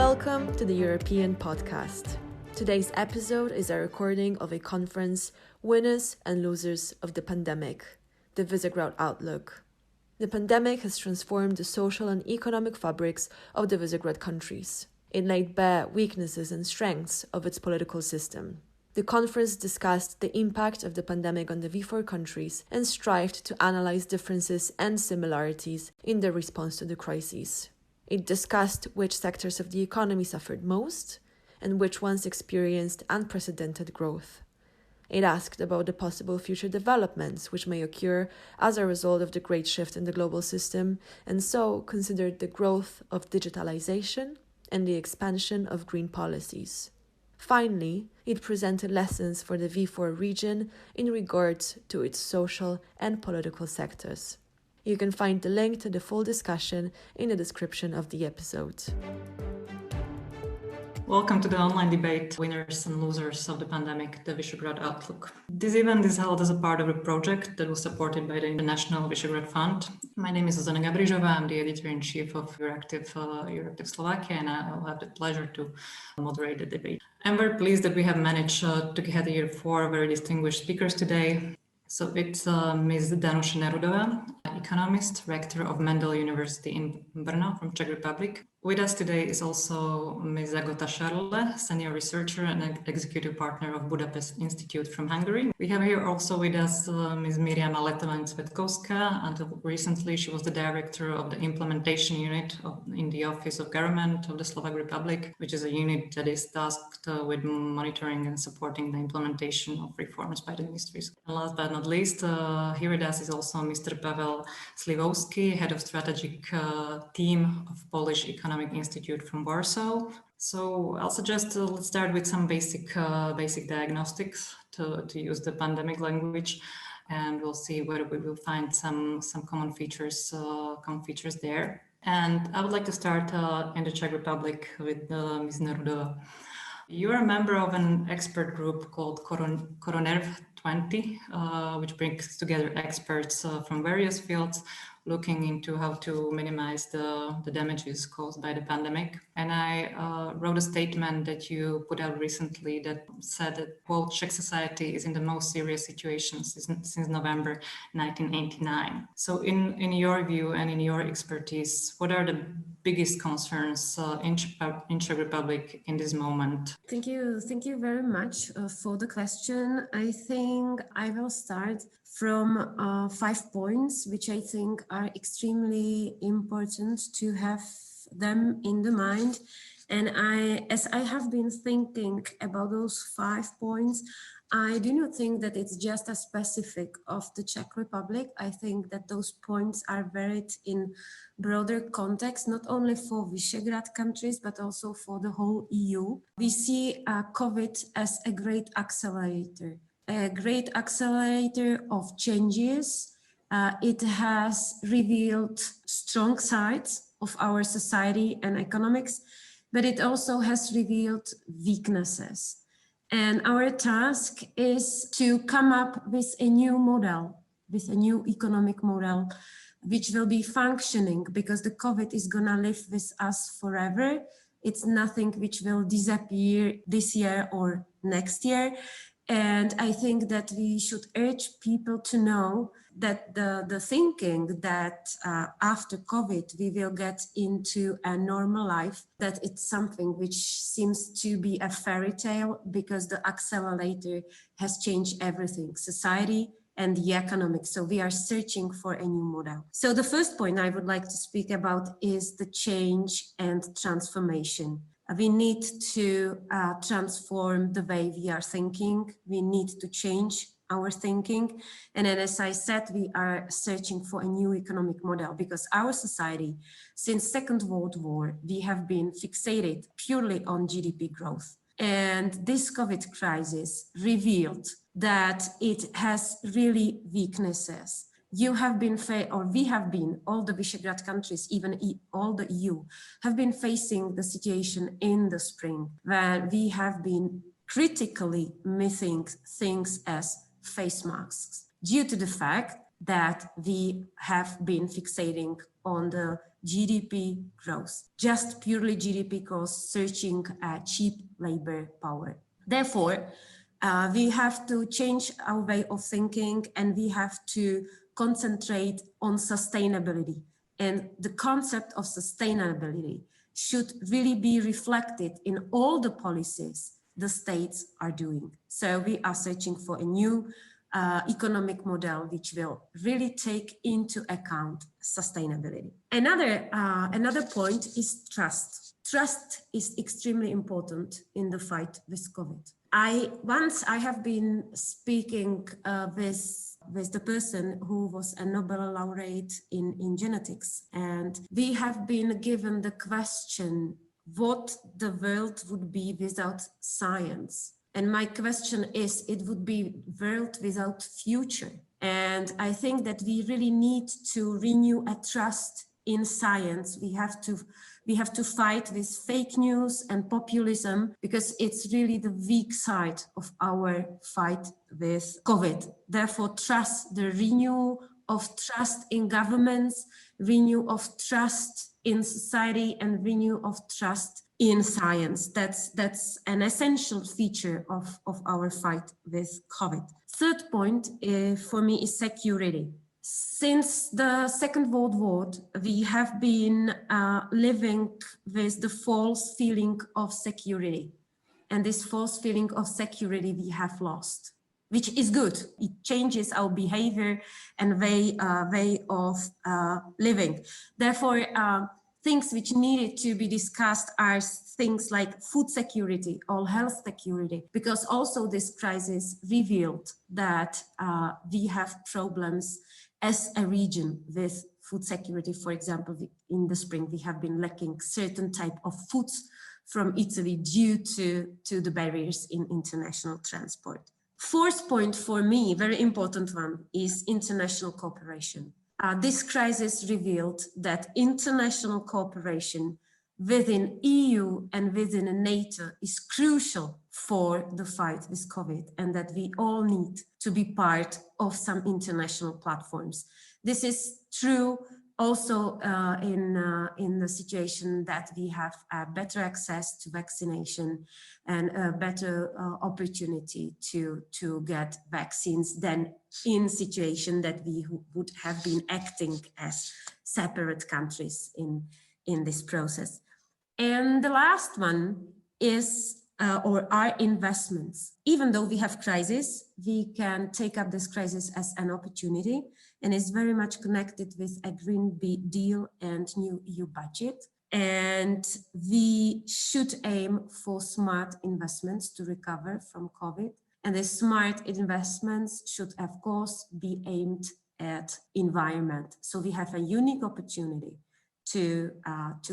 Welcome to the European podcast. Today's episode is a recording of a conference, Winners and Losers of the Pandemic, the Visegrad Outlook. The pandemic has transformed the social and economic fabrics of the Visegrad countries. It laid bare weaknesses and strengths of its political system. The conference discussed the impact of the pandemic on the V4 countries and strived to analyze differences and similarities in their response to the crises. It discussed which sectors of the economy suffered most and which ones experienced unprecedented growth. It asked about the possible future developments which may occur as a result of the great shift in the global system, and so considered the growth of digitalization and the expansion of green policies. Finally, it presented lessons for the V4 region in regards to its social and political sectors. You can find the link to the full discussion in the description of the episode. Welcome to the online debate, Winners and Losers of the Pandemic, the Visegrad Outlook. This event is held as a part of a project that was supported by the International Visegrad Fund. My name is Zuzana Gabrizova. I'm the editor-in-chief of Euractiv Slovakia, and I'll have the pleasure to moderate the debate. I'm very pleased that we have managed to get here four very distinguished speakers today. So it's Ms. Danuše Nerudová, economist, Rector of Mendel University in Brno from Czech Republic. With us today is also Ms. Agota Sharle, senior researcher and executive partner of Budapest Institute from Hungary. We have here also with us Ms. Miriama Letovanec Svetkovska. Until recently, she was the director of the implementation unit in the Office of Government of the Slovak Republic, which is a unit that is tasked with monitoring and supporting the implementation of reforms by the ministries. And last but not least, here with us is also Mr. Paweł Śliwowski, head of strategic team of Polish Economic Institute from Warsaw. So I'll suggest let's start with some basic diagnostics to use the pandemic language, and we'll see whether we will find some common features there. And I would like to start in the Czech Republic with Ms. Nerudová. You are a member of an expert group called Coronerv 20, which brings together experts from various fields looking into how to minimize the damages caused by the pandemic. And I wrote a statement that you put out recently that said that, quote, Czech society is in the most serious situation since November 1989. So in your view and in your expertise, what are the biggest concerns in Czech Republic in this moment? Thank you very much for the question. I think I will start from 5 points, which I think are extremely important to have them in the mind. And as I have been thinking about those 5 points, I do not think that it's just a specific of the Czech Republic. I think that those points are varied in broader context, not only for Visegrad countries, but also for the whole EU. We see COVID as a great accelerator of changes. It has revealed strong sides of our society and economics, but it also has revealed weaknesses. And our task is to come up with a new model, with a new economic model, which will be functioning, because the COVID is gonna live with us forever. It's nothing which will disappear this year or next year. And I think that we should urge people to know that the thinking that after COVID we will get into a normal life, that it's something which seems to be a fairy tale, because the accelerator has changed everything, society and the economics. So we are searching for a new model. So the first point I would like to speak about is the change and transformation. We need to transform the way we are thinking. We need to change our thinking. And then, as I said, we are searching for a new economic model, because our society, since Second World War, we have been fixated purely on GDP growth. And this COVID crisis revealed that it has really weaknesses. You have been, we have been, all the Visegrad countries, even all the EU, have been facing the situation in the spring, where we have been critically missing things as face masks, due to the fact that we have been fixating on the GDP growth, just purely GDP growth, searching cheap labor power. Therefore, we have to change our way of thinking, and we have to concentrate on sustainability. And the concept of sustainability should really be reflected in all the policies the states are doing. So we are searching for a new economic model which will really take into account sustainability. Another point is trust. Trust is extremely important in the fight with COVID. I have been speaking with the person who was a Nobel laureate in genetics, and we have been given the question what the world would be without science. And my question is, it would be world without future. And I think that we really need to renew a trust in science. We have to fight with fake news and populism, because it's really the weak side of our fight with COVID. Therefore, trust, the renewal of trust in governments, renewal of trust in society, and renewal of trust in science. That's an essential feature of our fight with COVID. Third point for me is security. Since the Second World War, we have been living with the false feeling of security. And this false feeling of security we have lost, which is good. It changes our behavior and way of living. Therefore, things which needed to be discussed are things like food security or health security, because also this crisis revealed that we have problems as a region with food security. For example, in the spring, we have been lacking certain type of foods from Italy due to the barriers in international transport. Fourth point for me, very important one, is international cooperation. This crisis revealed that international cooperation within EU and within NATO is crucial for the fight with COVID, and that we all need to be part of some international platforms. This is true also in the situation that we have better access to vaccination and a better opportunity to get vaccines than in situation that we would have been acting as separate countries in this process. And the last one is are investments. Even though we have crisis, we can take up this crisis as an opportunity, and it's very much connected with a Green Deal and new EU budget. And we should aim for smart investments to recover from COVID. And the smart investments should, of course, be aimed at environment. So we have a unique opportunity to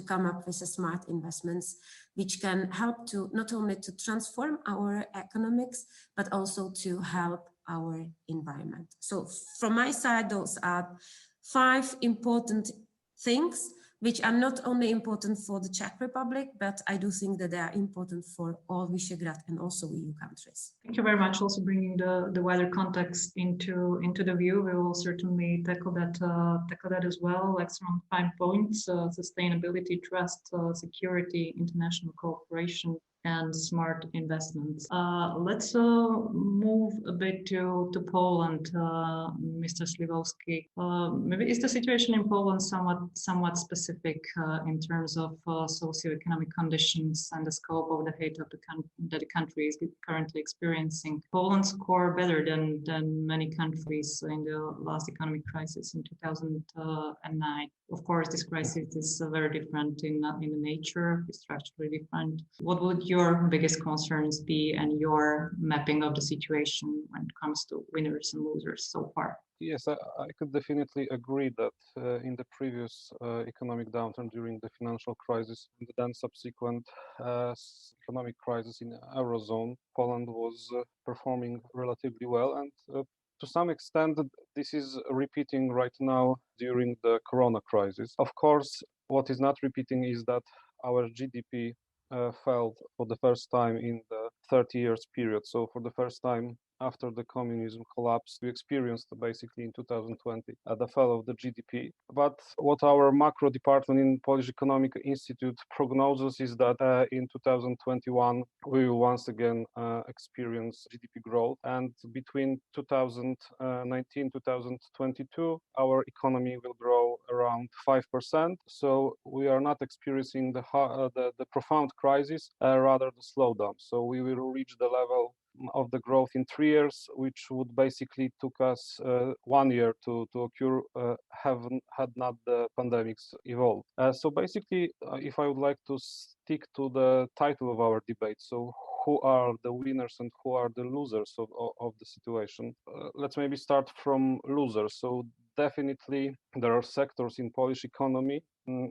come up with a smart investments which can help to not only to transform our economics, but also to help our environment. So from my side, those are 5 important things which are not only important for the Czech Republic, but I do think that they are important for all Visegrad and also EU countries. Thank you very much. Also bringing the wider context into the view. We will certainly tackle that as well. Like some 5 points: sustainability, trust, security, international cooperation, and smart investments. Let's move a bit to Poland, Mr. Śliwowski. Maybe is the situation in Poland somewhat specific in terms of socioeconomic conditions and the scope of the hate of that the country is currently experiencing? Poland scored better than many countries in the last economic crisis in 2009. Of course, this crisis is very different in the nature, it's structurally different. What would your biggest concerns be and your mapping of the situation when it comes to winners and losers so far? Yes, I could definitely agree that in the previous economic downturn during the financial crisis and the then subsequent economic crisis in the Eurozone, Poland was performing relatively well, and to some extent this is repeating right now during the Corona crisis. Of course, what is not repeating is that our GDP fell for the first time in the 30 years period. So for the first time after the communism collapsed, we experienced basically in 2020 the fall of the GDP. But what our macro department in Polish Economic Institute prognoses is that in 2021 we will once again experience GDP growth, and between 2019 2022 our economy will grow around 5%. So we are not experiencing the profound crisis, rather the slowdown. So we will reach the level of the growth in 3 years, which would basically took us 1 year to occur had not the pandemics evolved. So basically, if I would like to stick to the title of our debate, so who are the winners and who are the losers of the situation? Let's maybe start from losers. So definitely there are sectors in Polish economy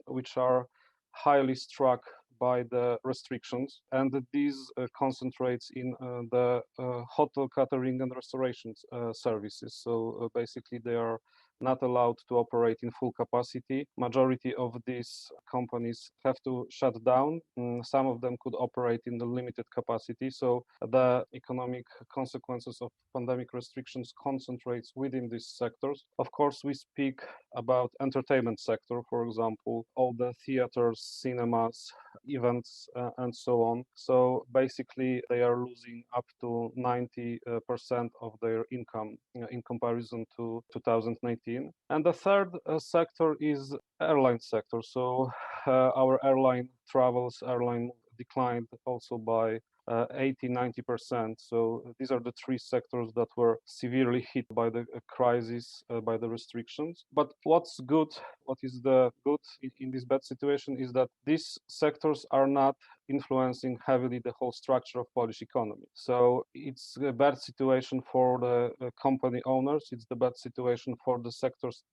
which are highly struck by the restrictions, and these concentrates in the hotel, catering and restoration services. So basically they are not allowed to operate in full capacity. Majority of these companies have to shut down. Some of them could operate in the limited capacity. So the economic consequences of pandemic restrictions concentrates within these sectors. Of course, we speak about entertainment sector, for example, all the theaters, cinemas, events, and so on. So basically they are losing up to 90% of their income in comparison to 2019. And the third sector is airline sector. So our airline travels, airline declined also by 80-90%. So these are the three sectors that were severely hit by the crisis, by the restrictions. But what is the good in this bad situation is that these sectors are not influencing heavily the whole structure of Polish economy. So it's a bad situation for the company owners, it's the bad situation for the sectors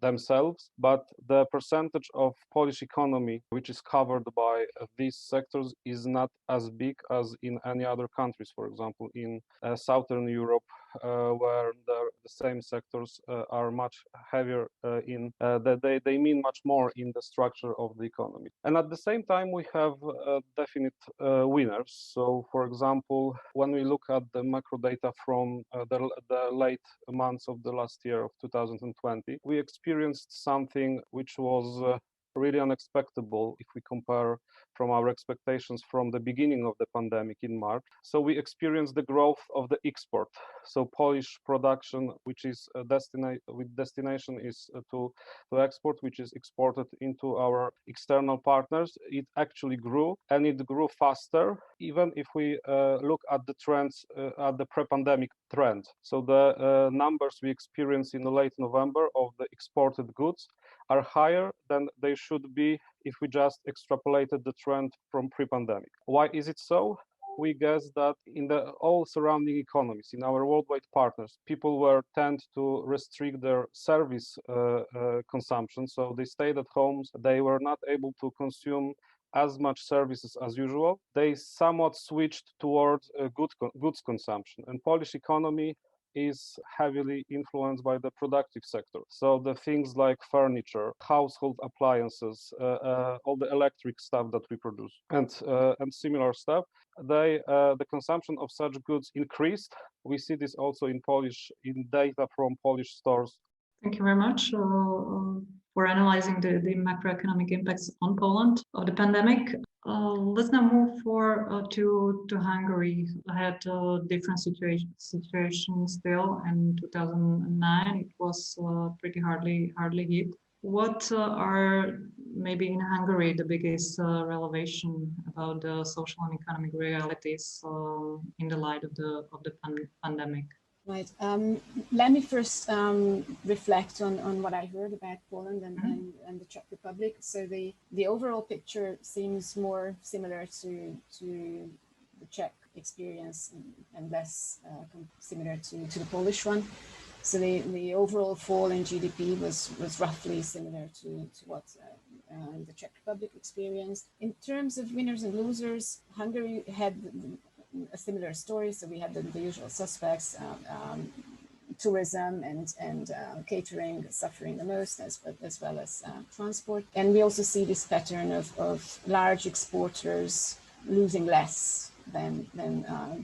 themselves, but the percentage of Polish economy which is covered by these sectors is not as big as in any other countries. For example, in Southern Europe, where the same sectors are much heavier that they mean much more in the structure of the economy. And at the same time, we have definite winners. So, for example, when we look at the macro data from the late months of the last year of 2020, we experienced something which was really unexpected if we compare from our expectations from the beginning of the pandemic in March. So we experienced the growth of the export. So Polish production, which is destination is to export, which is exported into our external partners, it actually grew, and it grew faster, even if we look at the trends, at the pre-pandemic trend. So the numbers we experienced in the late November of the exported goods are higher than they should be if we just extrapolated the trend from pre-pandemic. Why is it so? We guess that in the all surrounding economies, in our worldwide partners, people were tend to restrict their service consumption. So they stayed at homes. They were not able to consume as much services as usual. They somewhat switched towards goods consumption. And Polish economy is heavily influenced by the productive sector. So the things like furniture, household appliances, all the electric stuff that we produce, and similar stuff, the consumption of such goods increased. We see this also in data from Polish stores. Thank you very much for analyzing the macroeconomic impacts on Poland of the pandemic. Let's now move to Hungary. I had a different situation still. In 2009, it was pretty hardly hit. What are maybe in Hungary the biggest revelation about the social and economic realities in the light of the pandemic? Right. Let me first reflect on what I heard about Poland and the Czech Republic. So the overall picture seems more similar to the Czech experience and less similar to the Polish one. So the overall fall in GDP was roughly similar to what the Czech Republic experienced. In terms of winners and losers, Hungary had a similar story. So we had the usual suspects, tourism and catering suffering the most, as well as transport. And we also see this pattern of large exporters losing less than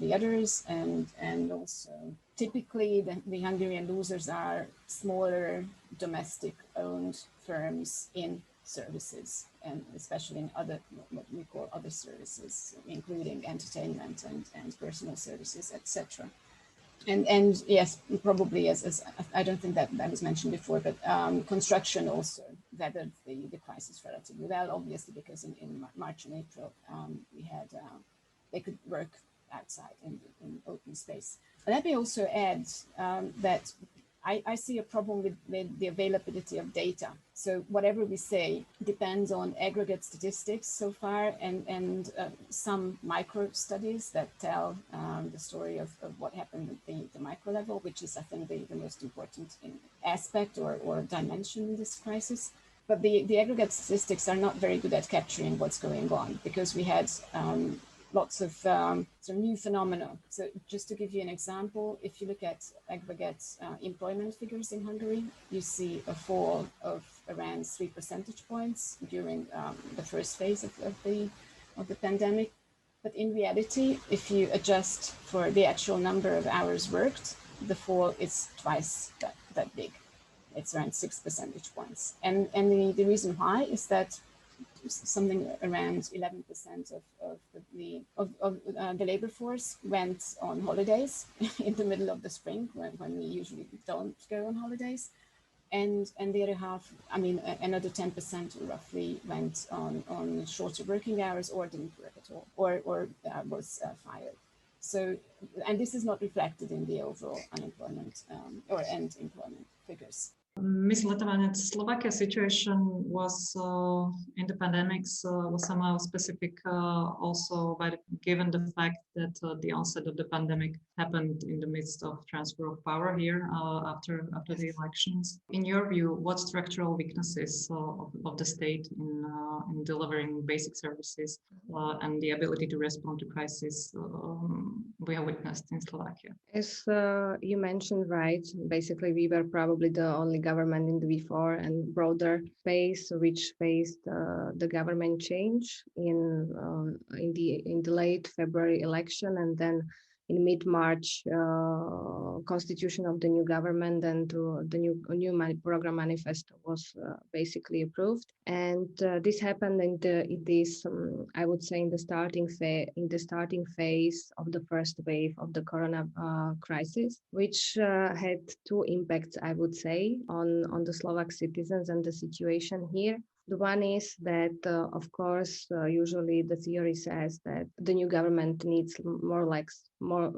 the others, and also typically the Hungarian losers are smaller domestic owned firms in services, and especially in other, what we call other services, including entertainment and personal services, etc. And yes, probably as I don't think that was mentioned before, but construction also weathered the crisis relatively well, obviously, because in March and April we had they could work outside in open space. And let me also add that I see a problem with the availability of data. So whatever we say depends on aggregate statistics so far, and some micro studies that tell the story of what happened at the micro level, which is, I think, the most important aspect or dimension in this crisis. But the aggregate statistics are not very good at capturing what's going on, because we had lots of some new phenomena. So just to give you an example, if you look at aggregate employment figures in Hungary, you see a fall of around 3 percentage points during the first phase of the pandemic. But in reality, if you adjust for the actual number of hours worked, the fall is twice that big. It's around 6 percentage points. And the reason why is that something around 11% of the labor force went on holidays in the middle of the spring, when we usually don't go on holidays, and the other half, I mean, another 10% roughly went on shorter working hours, or didn't work at all, or was fired. So, and this is not reflected in the overall unemployment or end employment figures. Ms. Letovanec, Slovakia's situation was in the pandemics was somehow specific also given the fact that the onset of the pandemic happened in the midst of transfer of power here after the elections. In your view, what structural weaknesses of the state in delivering basic services and the ability to respond to crisis we have witnessed in Slovakia? As you mentioned, right, basically we were probably the only government in the V4 and broader space which faced the government change in the late February election, and then in mid-March constitution of the new government, and the new program manifesto was basically approved. And this happened in this I would say in the starting phase of the first wave of the corona crisis, which had two impacts, I would say, on the Slovak citizens and the situation here. The one is that, of course, usually the theory says that the new government needs more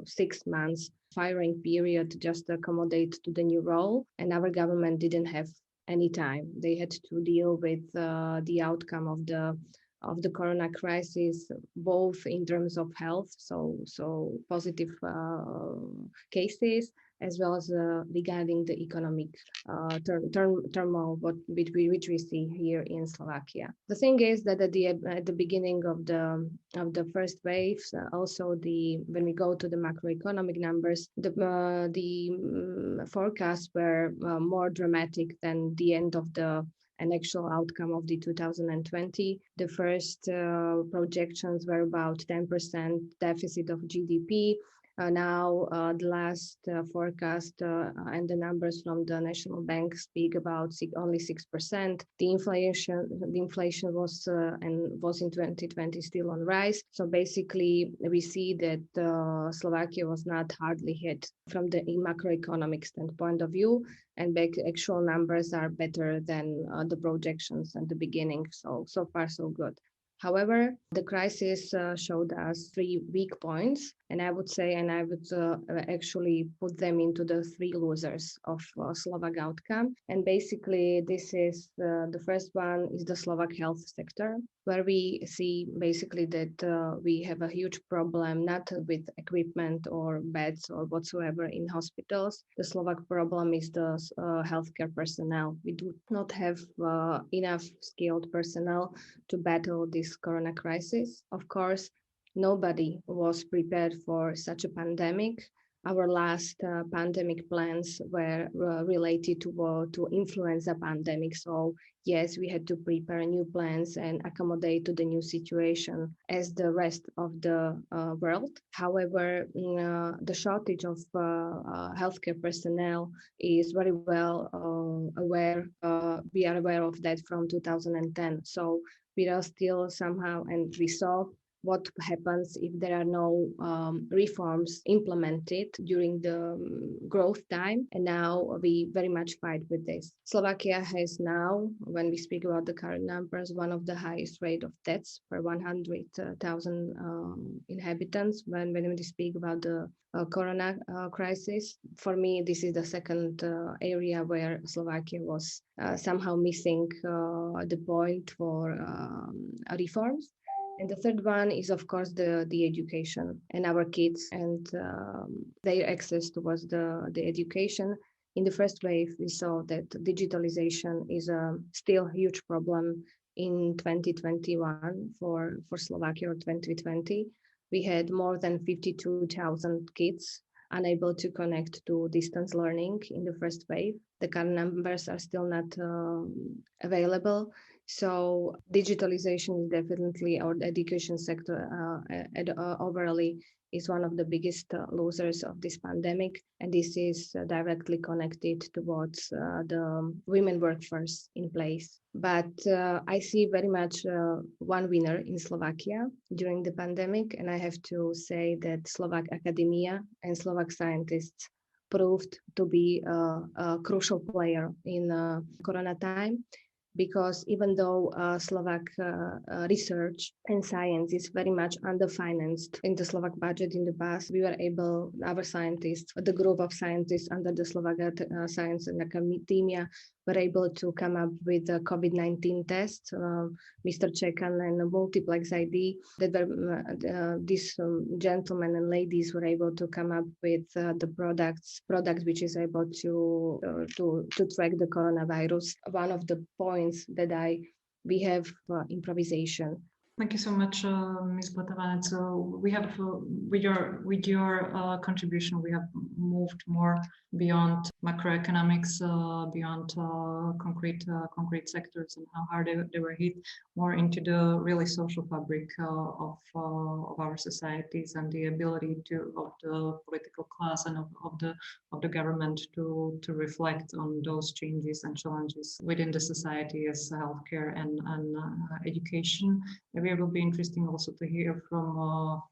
6 months firing period just to accommodate to the new role. And our government didn't have any time. They had to deal with the outcome of the corona crisis, both in terms of health, so positive cases, as well as regarding the economic turmoil which we see here in Slovakia. The thing is that at the beginning of the first waves, also when we go to the macroeconomic numbers, the forecasts were more dramatic than the end of an actual outcome of the 2020. The first projections were about 10% deficit of GDP. Now the last forecast and the numbers from the National Bank speak about only 6%. The inflation was in 2020 still on rise. So basically, we see that Slovakia was not hardly hit from the macroeconomic standpoint of view, and actual numbers are better than the projections at the beginning. So far so good. However, the crisis showed us 3 weak points, and I would actually put them into the 3 losers of Slovak outcome. And basically, this is the first one is the Slovak health sector, where we see basically that we have a huge problem, not with equipment or beds or whatsoever in hospitals. The Slovak problem is the healthcare personnel. We do not have enough skilled personnel to battle this corona crisis. Of course, nobody was prepared for such a pandemic. our last pandemic plans were related to influenza pandemic. So yes, we had to prepare new plans and accommodate to the new situation as the rest of the world. However, the shortage of healthcare personnel is very well aware. We are aware of that from 2010. So we are still somehow, and we saw what happens if there are no reforms implemented during the growth time. And now we very much fight with this. Slovakia has now, when we speak about the current numbers, one of the highest rate of deaths per 100,000 inhabitants. When we speak about the corona crisis, for me, this is the second area where Slovakia was somehow missing the point for reforms. And the third one is, of course, the education and our kids and their access towards the education. In the first wave, we saw that digitalization is still a huge problem in 2021 for Slovakia or 2020. We had more than 52,000 kids unable to connect to distance learning in the first wave. The current numbers are still not available. So digitalization is definitely, or the education sector overall is one of the biggest losers of this pandemic. And this is directly connected towards the women workforce in place. But I see very much one winner in Slovakia during the pandemic. And I have to say that Slovak academia and Slovak scientists proved to be a crucial player in Corona time. Because even though Slovak research and science is very much underfinanced in the Slovak budget in the past, we were able, our scientists, the group of scientists under the Slovak Science and Academia, were able to come up with a COVID-19 test, Mr. Chekan and multiplex ID, that were, these gentlemen and ladies were able to come up with the products which is able to track the coronavirus. One of the points that we have improvisation. Thank you so much, Ms. Letovanec. So we have, with your contribution, we have moved more beyond macroeconomics, beyond concrete sectors and how hard they were hit, more into the really social fabric of our societies and the ability of the political class and of the government to reflect on those changes and challenges within the society as healthcare and education. Maybe it will be interesting also to hear from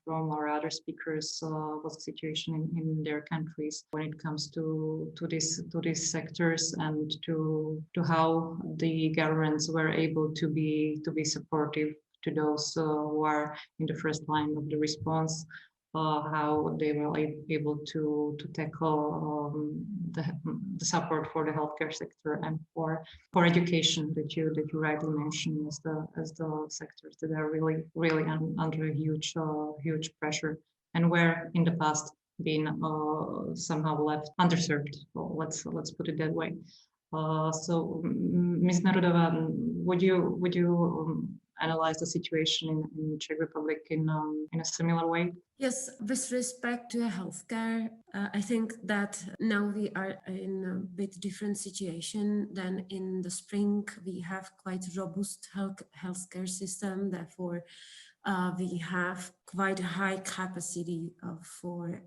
our other speakers what's the situation in their countries when it comes to these sectors and to how the governments were able to be supportive to those who are in the first line of the response. How they were able to tackle the support for the healthcare sector and for education that you rightly mentioned as the sectors that are really under a huge pressure and were in the past been somehow left underserved. Let's put it that way. So, Ms. Nerudová, would you analyze the situation in Czech Republic in a similar way? Yes, with respect to healthcare, I think that now we are in a bit different situation than in the spring. We have quite robust healthcare system, therefore we have quite a high capacity for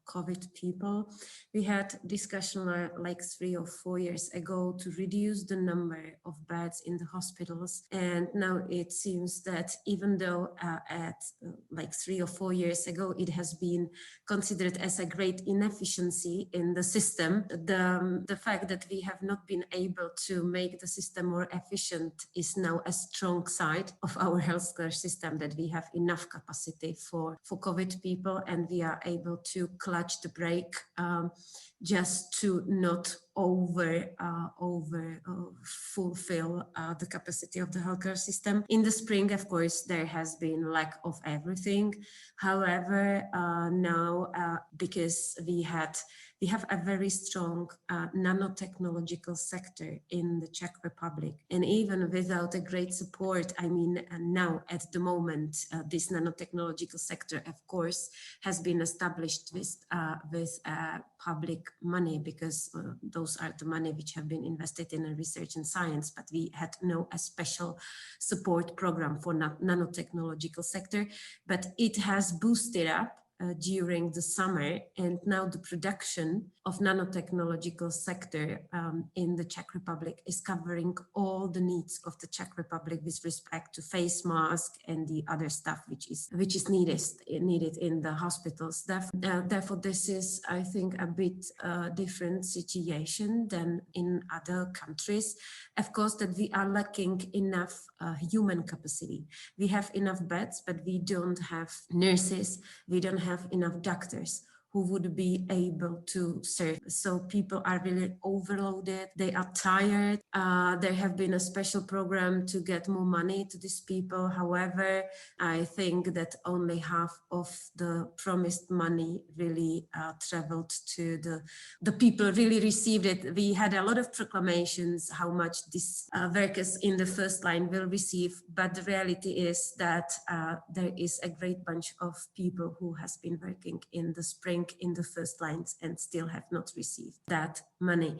COVID people. We had discussion like 3 or 4 years ago to reduce the number of beds in the hospitals. And now it seems that even though at like 3 or 4 years ago, it has been considered as a great inefficiency in the system, the fact that we have not been able to make the system more efficient is now a strong side of our healthcare system, that we have enough capacity for COVID people and we are able to clutch the brake just to not fulfill the capacity of the healthcare system. In the spring, of course, there has been lack of everything. However, now because we have a very strong nanotechnological sector in the Czech Republic, and even without a great support, I mean, now at the moment, this nanotechnological sector, of course, has been established with public money, because those are the money which have been invested in research and science, but we had no a special support program for nanotechnological sector, but it has boosted up during the summer, and now the production of nanotechnological sector in the Czech Republic is covering all the needs of the Czech Republic with respect to face mask and the other stuff which is needed in the hospitals. Therefore, this is, I think, a bit different situation than in other countries. Of course, that we are lacking enough human capacity. We have enough beds, but we don't have nurses. We don't have enough doctors who would be able to serve. So people are really overloaded. They are tired. There have been a special program to get more money to these people. However, I think that only half of the promised money really traveled to the people really received it. We had a lot of proclamations how much these workers in the first line will receive, but the reality is that there is a great bunch of people who has been working in the spring in the first lines and still have not received that money.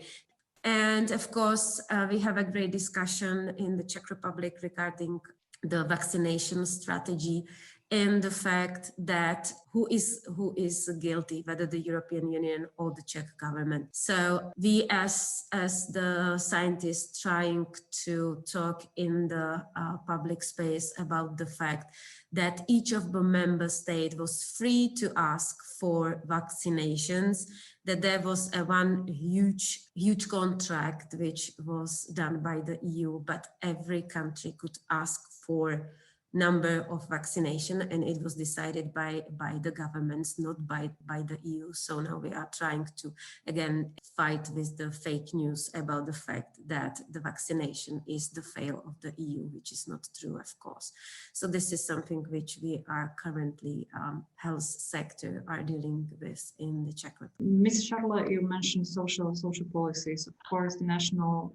And of course, we have a great discussion in the Czech Republic regarding the vaccination strategy and the fact that who is guilty, whether the European Union or the Czech government. So we as the scientists trying to talk in the public space about the fact that each of the member states was free to ask for vaccinations, that there was one huge contract which was done by the EU, but every country could ask for number of vaccination, and it was decided by the governments, not by the EU. So now we are trying to again fight with the fake news about the fact that the vaccination is the fail of the EU, which is not true, of course. So this is something which we are currently health sector are dealing with in the Czech Republic. Ms. Sharle, you mentioned social policies. Of course, the national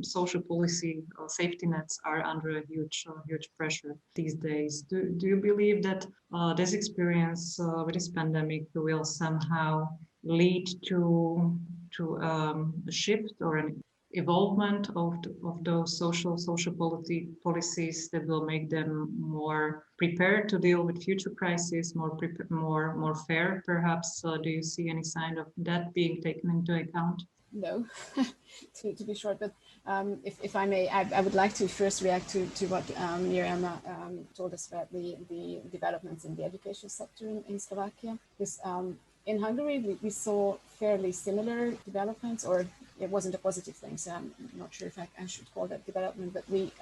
social policy safety nets are under a huge pressure these days. Do you believe that this experience with this pandemic will somehow lead to a shift or an evolvement of those social policies that will make them more prepared to deal with future crises, more fair, perhaps? Do you see any sign of that being taken into account? No, to be short, but if I may, I would like to first react to what Miriama told us about the developments in the education sector in Slovakia. Because in Hungary, we saw fairly similar developments, or it wasn't a positive thing, so I'm not sure if I should call that development, but we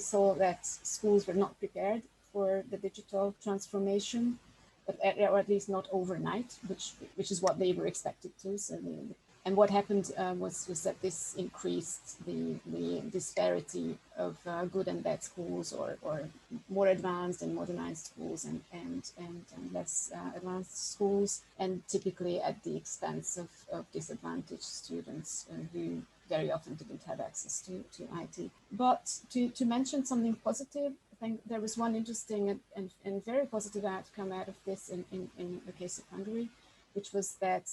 saw that schools were not prepared for the digital transformation, but or at least not overnight, which is what they were expected to. So and what happened was that this increased the disparity of good and bad schools, or more advanced and modernized schools and less advanced schools, and typically at the expense of disadvantaged students who very often didn't have access to IT. But to mention something positive, I think there was one interesting and very positive outcome out of this in the case of Hungary, which was that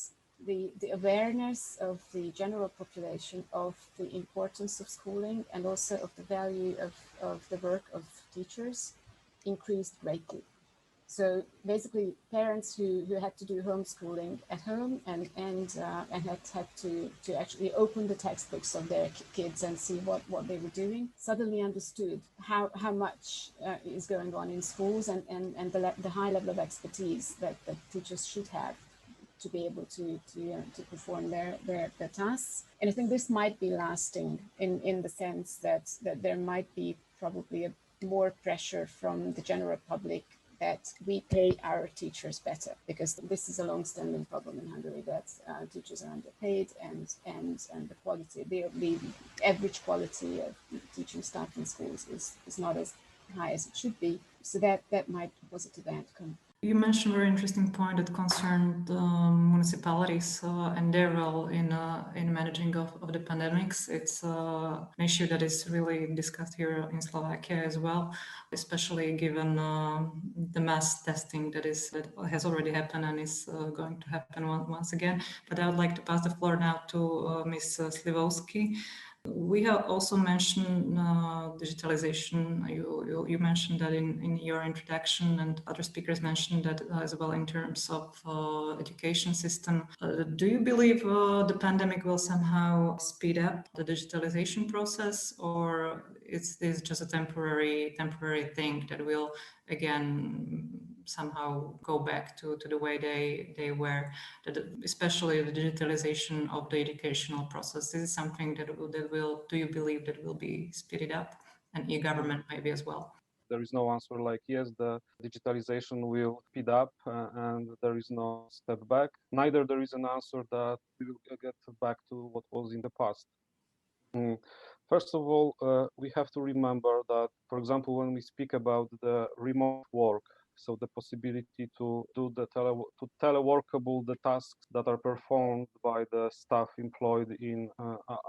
the awareness of the general population of the importance of schooling and also of the value of the work of teachers increased greatly. So basically, parents who had to do homeschooling at home and had to actually open the textbooks of their kids and see what they were doing suddenly understood how much is going on in schools and the high level of expertise that teachers should have to be able to perform their tasks. And I think this might be lasting in the sense that there might be probably more pressure from the general public that we pay our teachers better, because this is a long-standing problem in Hungary, that teachers are underpaid, and the quality, the average quality of teaching staff in schools is not as high as it should be. So that might be a positive outcome. You mentioned a very interesting point that concerned municipalities and their role in managing of the pandemics. It's an issue that is really discussed here in Slovakia as well, especially given the mass testing that has already happened and is going to happen once again. But I would like to pass the floor now to Ms. Śliwowski. We have also mentioned digitalization. You mentioned that in your introduction, and other speakers mentioned that as well in terms of education system. Do you believe the pandemic will somehow speed up the digitalization process, or is this just a temporary thing that will again somehow go back to the way they were, especially the digitalization of the educational process? This is something that will, do you believe that will be speeded up, and e-government maybe as well? There is no answer like yes, the digitalization will speed up and there is no step back. Neither there is an answer that we will get back to what was in the past. First of all, we have to remember that, for example, when we speak about the remote work, so the possibility to do the teleworkable the tasks that are performed by the staff employed in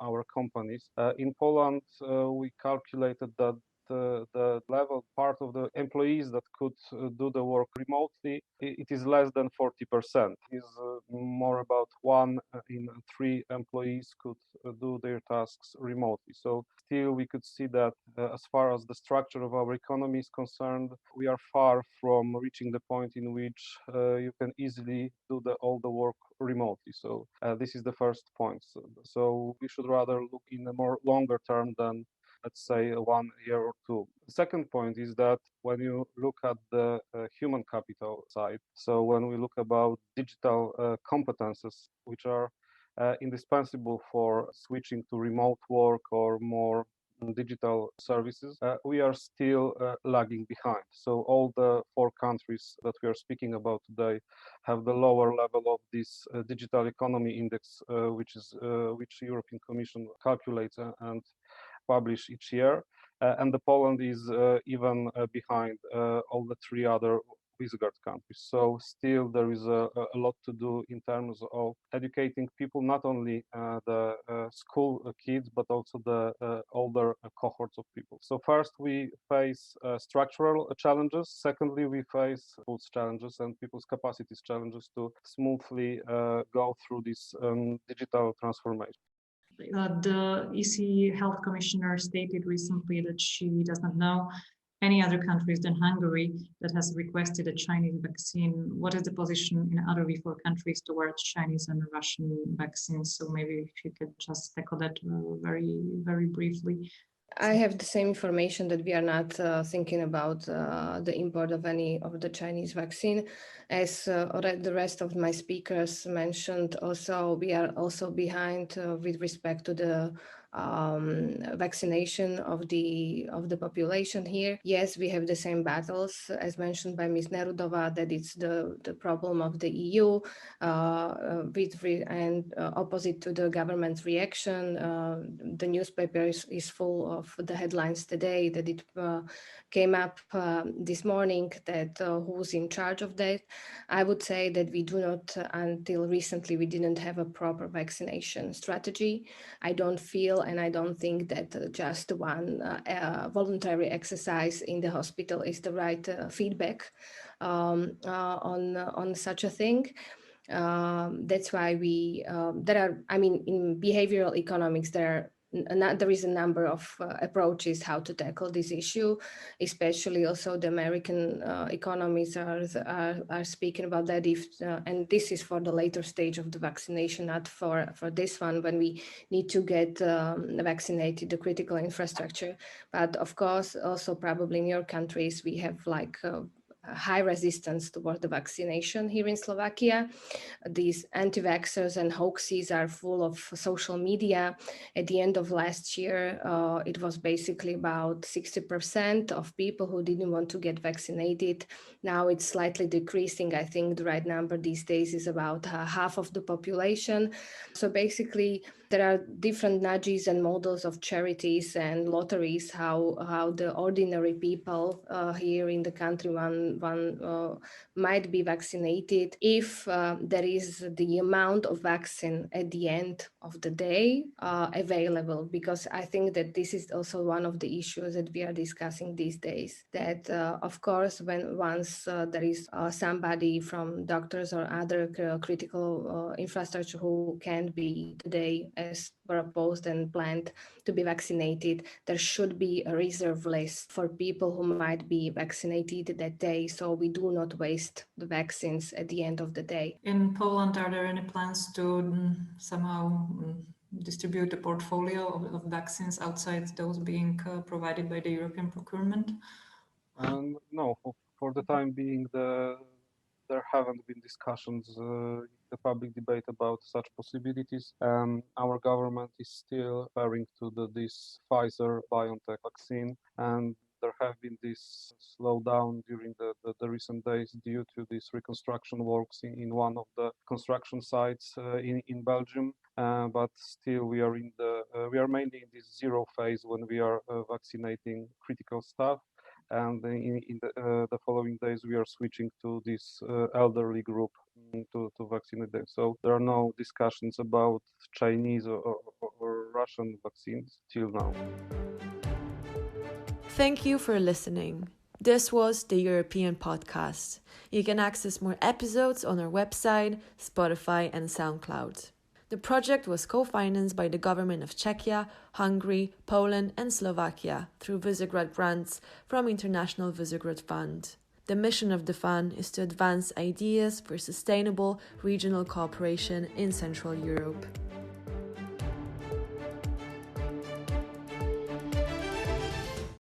our companies. In Poland, we calculated that the level part of the employees that could do the work remotely, it is less than 40%. It is more about 1 in 3 employees could do their tasks remotely. So still we could see that as far as the structure of our economy is concerned, we are far from reaching the point in which you can easily do all the work remotely. So this is the first point. So we should rather look in a more longer term than, let's say, 1 year or 2. The second point is that when you look at the human capital side, so when we look about digital competences, which are indispensable for switching to remote work or more digital services, we are still lagging behind. So all the 4 countries that we are speaking about today have the lower level of this digital economy index, which European Commission calculates and publish each year, and the Poland is even behind all the 3 other Visegrad countries. So still there is a lot to do in terms of educating people, not only the school kids, but also the older cohorts of people. So first we face structural challenges. Secondly, we face people's challenges and people's capacities challenges to smoothly go through this digital transformation. The EC Health Commissioner stated recently that she does not know any other countries than Hungary that has requested a Chinese vaccine. What is the position in other V4 countries towards Chinese and Russian vaccines? So maybe if you could just tackle that very, very briefly. I have the same information that we are not thinking about the import of any of the Chinese vaccine. As the rest of my speakers mentioned, also we are also behind with respect to the vaccination of the population here. Yes, we have the same battles as mentioned by Ms. Nerudová, that it's the problem of the EU and opposite to the government's reaction. The newspaper is full of the headlines today that it came up this morning that who's in charge of that. I would say that we do not, until recently, we didn't have a proper vaccination strategy. I don't feel and I don't think that just one voluntary exercise in the hospital is the right feedback on such a thing. That's why in behavioral economics, there is a number of approaches how to tackle this issue, especially also the American economists are speaking about that. And this is for the later stage of the vaccination, not for this one, when we need to get vaccinated, the critical infrastructure. But of course, also probably in your countries, we have high resistance toward the vaccination here in Slovakia. These anti-vaxxers and hoaxes are full of social media. At the end of last year, it was basically about 60% of people who didn't want to get vaccinated. Now it's slightly decreasing. I think the right number these days is about half of the population. So basically, there are different nudges and models of charities and lotteries, how the ordinary people here in the country might be vaccinated if there is the amount of vaccine at the end of the day available. Because I think that this is also one of the issues that we are discussing these days, that of course once there is somebody from doctors or other critical infrastructure who can be today as proposed and planned to be vaccinated, there should be a reserve list for people who might be vaccinated that day, so we do not waste the vaccines at the end of the day. In Poland, are there any plans to somehow distribute a portfolio of vaccines outside those being provided by the European procurement? No, for the time being, there haven't been discussions in the public debate about such possibilities. Our government is still referring to this Pfizer-BioNTech vaccine, and there have been this slowdown during the recent days due to these reconstruction works in one of the construction sites in Belgium. But still, we are mainly in this zero phase when we are vaccinating critical staff. And in the following days, we are switching to this elderly group to vaccinate them. So there are no discussions about Chinese or Russian vaccines till now. Thank you for listening. This was the European Podcast. You can access more episodes on our website, Spotify, and SoundCloud. The project was co-financed by the Government of Czechia, Hungary, Poland, and Slovakia through Visegrad Grants from International Visegrad Fund. The mission of the fund is to advance ideas for sustainable regional cooperation in Central Europe.